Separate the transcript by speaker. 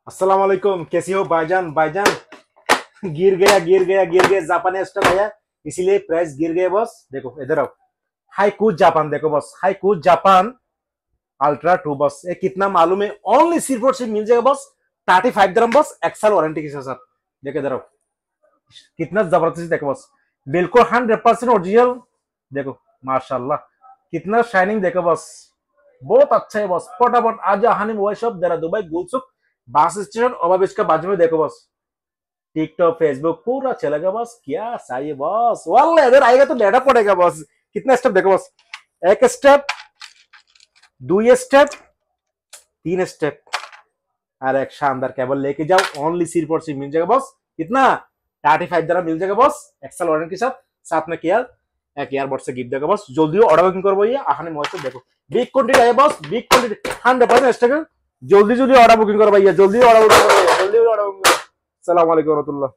Speaker 1: अस्सलाम वालेकुम। कैसी हो भाईजान? भाईजान गिर गया जापानी स्टॉक आया, इसीलिए प्राइस गिर गया बॉस। देखो इधर आओ। हाईकू जापान देखो बॉस, हाईकू जापान अल्ट्रा 2 बॉस। ये कितना मालूम है? ओनली सिर्फ और सिर्फ मिल जाएगा boss 35 dirham boss, axle warranty के साथ। देखो इधर आओ, कितना जबरदस्त देखो बॉस, बिल्कुल 100% ओरिजिनल। देखो माशाल्लाह, कितना शाइनिंग देखो बॉस, बहुत अच्छा है बॉस। फटाफट आज हानि मोबाइल शॉप देरा दुबई गुलसुक बस स्टेशन ओवरब्रिज का बाजू में देखो बॉस। टिकटॉक फेसबुक पूरा चलेगा बॉस। क्या चाहिए बॉस? वाले इधर आएगा तो लेना पड़ेगा बॉस। कितना स्टेप देखो बॉस, एक स्टेप, दो स्टेप, तीन स्टेप। अरे एक शानदार केबल लेके जाओ, ओनली सिर्फ और सिर्फ मिल जाएगा बॉस। कितना? 35 dirham मिल जाएगा बॉस, एक्सल वारंटी के साथ। साथ में केयर एक ईयरबड से गिफ्ट देगा बॉस। जल्दी ऑर्डर बुकिंग करो भैया, आहाने मोबाइल से देखो। बिग क्वांटिटी है बॉस, बिग क्वांटिटी 100% स्टॉक। जल्दी जल्दी ऑर्डर बुकिंग करो भैया, जल्दी ऑर्डर बुकिंग करो भैया, जल्दी ऑर्डर बुकिंग करो। सलाम वालेकुम रहमतुल्लाह।